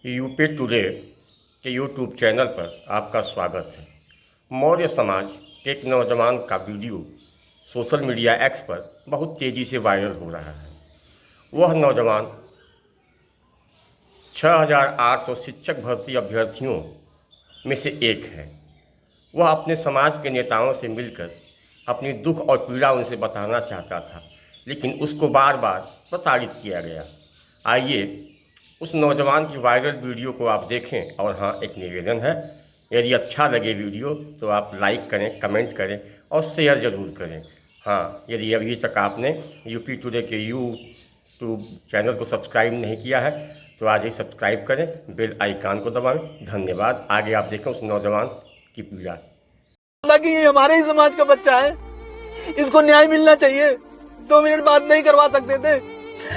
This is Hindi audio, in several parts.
यूपी टुडे के यूट्यूब चैनल पर आपका स्वागत है। मौर्य समाज के एक नौजवान का वीडियो सोशल मीडिया एक्स पर बहुत तेज़ी से वायरल हो रहा है। वह नौजवान 6,800 शिक्षक भर्ती अभ्यर्थियों में से एक है। वह अपने समाज के नेताओं से मिलकर अपनी दुख और पीड़ा उनसे बताना चाहता था, लेकिन उसको बार बार प्रताड़ित किया गया। आइए उस नौजवान की वायरल वीडियो को आप देखें। और हाँ, एक निवेदन है, यदि अच्छा लगे वीडियो तो आप लाइक करें, कमेंट करें और शेयर ज़रूर करें। हाँ, यदि अभी तक आपने यूपी टुडे के यूट्यूब चैनल को सब्सक्राइब नहीं किया है तो आज ही सब्सक्राइब करें, बेल आइकन को दबाएं। धन्यवाद। आगे आप देखें उस नौजवान की पीड़ा। हालांकि ये हमारे ही समाज का बच्चा है, इसको न्याय मिलना चाहिए। 2 मिनट बात नहीं करवा सकते थे?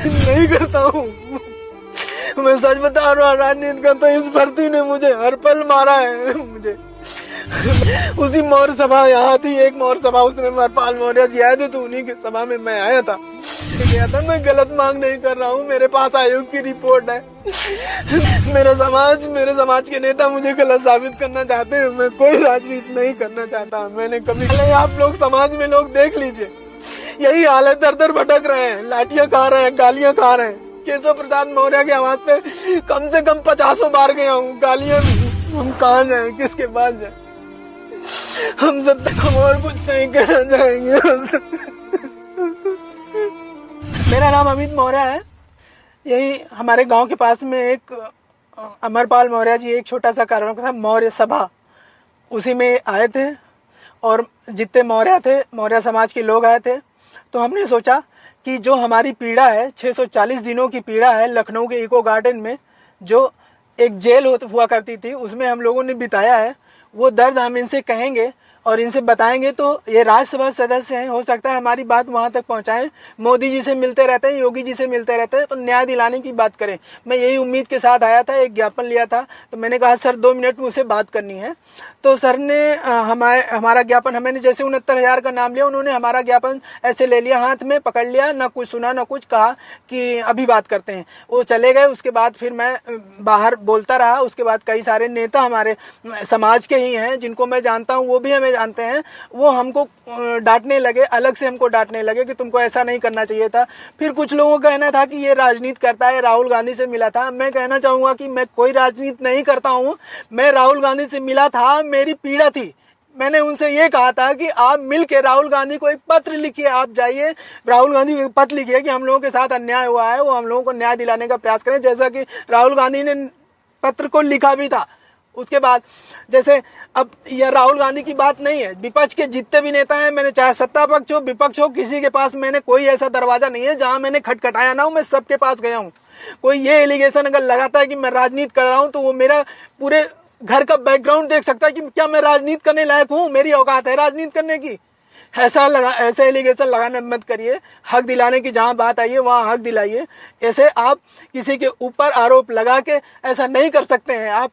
नहीं करता हूँ, मैं सच बता रहा हूँ। राजनीति करता, इस भर्ती ने मुझे हर पल मारा है। मुझे उसी मौर्य सभा यहाँ थी, एक मौर्य सभा, उसमें हरपाल मौर्य जी आए थे, तो उन्हीं की सभा में मैं आया था। मैं गलत मांग नहीं कर रहा हूँ, मेरे पास आयोग की रिपोर्ट है। मेरे समाज के नेता मुझे गलत साबित करना चाहते हैं। मैं कोई राजनीति नहीं करना चाहता। मैंने कभी, आप लोग समाज में लोग देख लीजिए, यही हाल है। दर दर भटक रहे हैं, लाठियां खा रहे हैं, गालियां खा रहे हैं। केशव प्रसाद मौर्य की आवाज पे कम से कम 50 बार गया हूँ, गालियां भी। हम कहाँ जाए, किसके पास जाए? हम हम और कुछ नहीं करना चाहेंगे। मेरा नाम अमित मौर्य है। यही हमारे गांव के पास में एक अमरपाल मौर्य जी एक छोटा सा कार्यक्रम था, मौर्य सभा, उसी में आए थे। और जितने मौर्य थे, मौर्य समाज के लोग आए थे। तो हमने सोचा कि जो हमारी पीड़ा है, 640 दिनों की पीड़ा है, लखनऊ के इको गार्डन में जो एक जेल हुआ करती थी, उसमें हम लोगों ने बिताया है। वो दर्द हम इनसे कहेंगे और इनसे बताएंगे तो ये राज्यसभा सदस्य हैं, हो सकता है हमारी बात वहां तक पहुंचाएं। मोदी जी से मिलते रहते हैं, योगी जी से मिलते रहते हैं, तो न्याय दिलाने की बात करें। मैं यही उम्मीद के साथ आया था, एक ज्ञापन लिया था। तो मैंने कहा सर 2 मिनट मुझसे बात करनी है। तो सर ने हमारा ज्ञापन, हमें जैसे 69,000 का नाम लिया, उन्होंने हमारा ज्ञापन ऐसे ले लिया, हाथ में पकड़ लिया, ना कुछ सुना ना कुछ कहा कि अभी बात करते हैं। वो चले गए। उसके बाद फिर मैं बाहर बोलता रहा। उसके बाद कई सारे नेता हमारे समाज के ही हैं, जिनको मैं जानता हूँ, वो भी हमें जानते हैं। वो हमको डांटने लगे, अलग से हमको डांटने लगे कि तुमको ऐसा नहीं करना चाहिए था। फिर कुछ लोगों का कहना था कि ये राजनीति करता है, राहुल गांधी से मिला था। मैं कहना चाहूंगा कि मैं कोई राजनीति नहीं करता हूँ। मैं राहुल गांधी से मिला था, मेरी पीड़ा थी। मैंने उनसे ये कहा था कि आप मिलके राहुल गांधी को एक पत्र लिखिए, आप जाइए राहुल गांधी को एक पत्र लिखिए कि हम लोगों के साथ अन्याय हुआ है, वो हम लोगों को न्याय दिलाने का प्रयास करें, जैसा कि राहुल गांधी ने पत्र को लिखा भी था। उसके बाद जैसे अब यह राहुल गांधी की बात नहीं है, विपक्ष के जितने भी नेता हैं, मैंने चाहे सत्ता पक्ष हो विपक्ष हो, किसी के पास मैंने कोई ऐसा दरवाजा नहीं है जहां मैंने खटखटाया ना हो। मैं सबके पास गया हूं। कोई ये एलिगेशन अगर लगाता है कि मैं राजनीति कर रहा हूं, तो वो मेरा पूरे घर का बैकग्राउंड देख सकता है कि क्या मैं राजनीति करने लायक हूं, मेरी औकात है राजनीति करने की। ऐसे एलिगेशन लगाना मत करिए। हक दिलाने की जहां बात आई है वहां हक दिलाइए। ऐसे आप किसी के ऊपर आरोप लगा के ऐसा नहीं कर सकते हैं, आप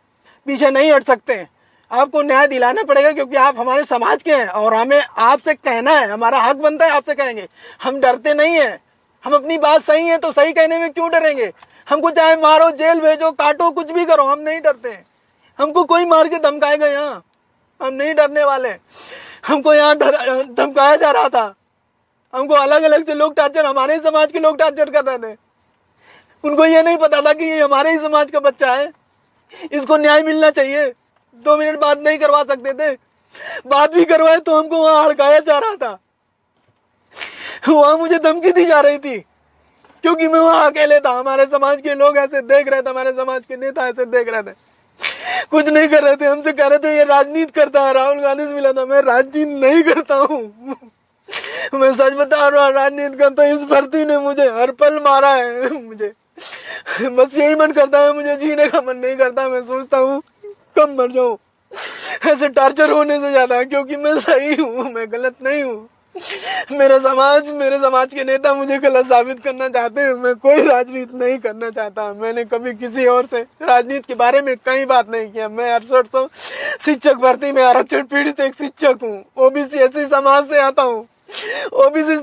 पीछे नहीं हट सकते हैं। आपको न्याय दिलाना पड़ेगा, क्योंकि आप हमारे समाज के हैं और हमें आपसे कहना है, हमारा हक बनता है आपसे कहेंगे। हम डरते नहीं हैं, हम अपनी बात सही है तो सही कहने में क्यों डरेंगे? हमको चाहे मारो, जेल भेजो, काटो, कुछ भी करो, हम नहीं डरते हैं। हमको कोई मार के धमकाएगा यहाँ, हम नहीं डरने वाले। हमको यहाँ धमकाया जा रहा था, हमको अलग अलग से लोग टार्चर, हमारे समाज के लोग टार्चर कर रहे थे। उनको ये नहीं पता था कि ये हमारे ही समाज का बच्चा है, इसको न्याय मिलना चाहिए। 2 मिनट बात नहीं करवा सकते थे? बात भी करवाए तो हमको वहां हड़काया जा रहा था, वहां मुझे धमकी दी जा रही थी, क्योंकि मैं वहां अकेले था। हमारे समाज के लोग ऐसे देख रहे थे, हमारे समाज के नेता ऐसे देख रहे थे, कुछ नहीं कर रहे थे। हमसे कह रहे थे ये राजनीति करता है, राहुल गांधी से मिला था। मैं राजनीति नहीं करता हूँ, मैं सच बता रहा हूँ। राजनीति करता, इस भर्ती ने मुझे हर पल मारा है। मुझे बस यही मन करता है, मुझे जीने का मन नहीं करता। मैं सोचता हूँ कब मर जाऊं ऐसे टार्चर होने से ज्यादा, क्योंकि मैं सही हूँ, मैं गलत नहीं हूँ। मेरे समाज के नेता मुझे गलत साबित करना चाहते हैं। मैं कोई राजनीति नहीं करना चाहता। मैंने कभी किसी और से राजनीति के बारे में कहीं बात नहीं किया। मैं 6800 शिक्षक भर्ती में आरक्षण पीड़ित एक शिक्षक हूँ। ओबीसी एससी समाज से आता हूँ। ओबीसी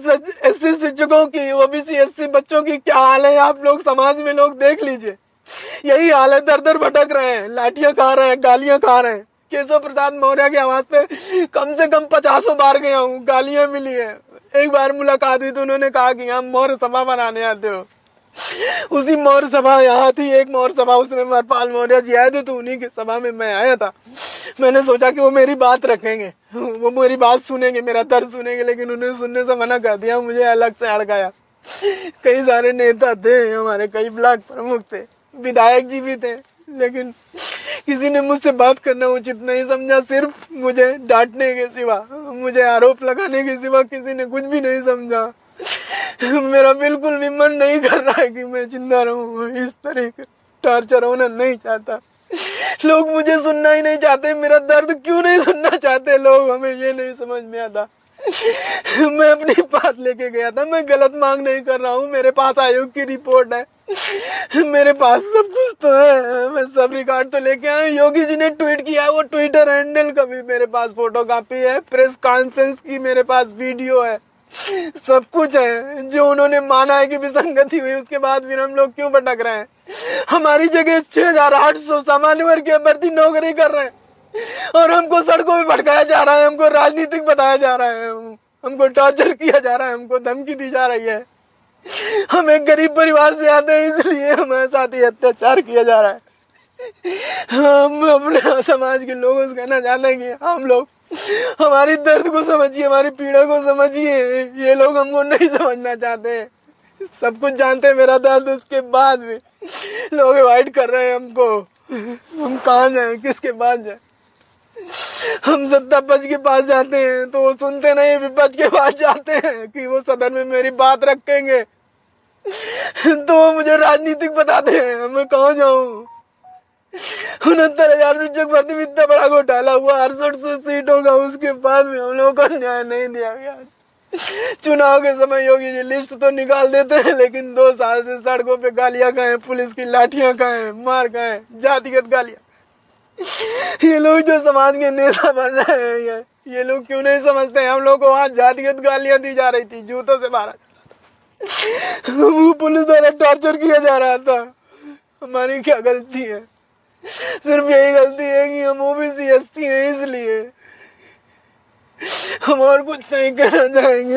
एससी शिक्षकों की, ओबीसी एससी बच्चों की क्या हाल है, आप लोग समाज में लोग देख लीजिए। यही हाल है, दर दर भटक रहे हैं, लाठियां खा रहे हैं, गालियां खा रहे हैं। केशव प्रसाद मौर्य की आवाज पे कम से कम 50 बार गया हूँ, गालियां मिली है। एक बार मुलाकात हुई तो उन्होंने कहा कि हम मौर्य सभा बनाने आते हो। उसी मौर्य सभा यहाँ थी, एक मौर्य सभा, उसमें अमरपाल मौर्य जी आए थे, तो उन्हीं की सभा में मैं आया था। मैंने सोचा कि वो मेरी बात रखेंगे, वो मेरी बात सुनेंगे, मेरा दर्द सुनेंगे, लेकिन उन्होंने सुनने से मना कर दिया, मुझे अलग से अड़काया। कई सारे नेता थे हमारे, कई ब्लॉक प्रमुख थे, विधायक जी भी थे, लेकिन किसी ने मुझसे बात करना उचित नहीं समझा। सिर्फ मुझे डांटने के सिवा, मुझे आरोप लगाने के सिवा किसी ने कुछ भी नहीं समझा। मेरा बिल्कुल भी मन नहीं कर रहा है कि मैं जिंदा रहूं। इस तरह का टॉर्चर होना नहीं चाहता। लोग मुझे सुनना ही नहीं चाहते, मेरा दर्द क्यों नहीं सुनना चाहते लोग, हमें ये नहीं समझ में आता। मैं अपनी बात लेके गया था, मैं गलत मांग नहीं कर रहा हूँ, मेरे पास आयोग की रिपोर्ट है, मेरे पास सब कुछ तो है, मैं सब रिकॉर्ड तो लेके आया। योगी जी ने ट्वीट किया है, वो ट्विटर हैंडल का भी मेरे पास फोटो कॉपी है, प्रेस कॉन्फ्रेंस की मेरे पास वीडियो है, सब कुछ है। जो उन्होंने माना है कि विसंगति हुई, उसके बाद फिर हम लोग क्यों भटक रहे हैं? हमारी जगह 6,800 सामान्य वर्ग के अभ्यर्थी नौकरी कर रहे हैं और हमको सड़कों में भटकाया जा रहा है, हमको राजनीतिक बताया जा रहा है, हमको टॉर्चर किया जा रहा है, हमको धमकी दी जा रही है। हम एक गरीब परिवार से आते हैं, इसलिए हमारे साथ ही अत्याचार किया जा रहा है। हम अपने समाज के लोगों से कहना चाहते हैं कि हम लोग हमारी दर्द को समझिए, हमारी पीड़ा को समझिए। ये लोग हमको नहीं समझना चाहते, सब कुछ जानते हैं मेरा दर्द, उसके बाद भी लोग अवॉइड कर रहे हैं हमको। हम कहाँ जाएं, किसके पास जाएं? हम सत्ता पक्ष के पास जाते हैं तो वो सुनते नहीं, विपक्ष के पास जाते हैं कि वो सदन में मेरी बात रखेंगे, तो वो मुझे राजनीतिक बताते हैं। मैं कहाँ जाऊं? 69,000 शिक्षक भर्ती में इतना बड़ा घोटाला हुआ, 6800 सीटों का, उसके बाद में हम लोगों को न्याय नहीं दिया गया। चुनाव के समय योगी जी लिस्ट तो निकाल देते हैं, लेकिन 2 साल से सड़कों पे गालियां खाए, पुलिस की लाठियां खाए, मार खाए, जातिगत गालियां। ये लोग जो समाज के नेता बन रहे हैं, ये लोग क्यों नहीं समझते? हम लोग को वहां जातिगत गालियां दी जा रही थी, जूतों से मारा, पुलिस द्वारा टॉर्चर किया जा रहा था। हमारी क्या गलती है? सिर्फ यही गलती है कि हम ओबीसी एससी हैं, इसलिए हम और कुछ नहीं कहना चाहेंगे।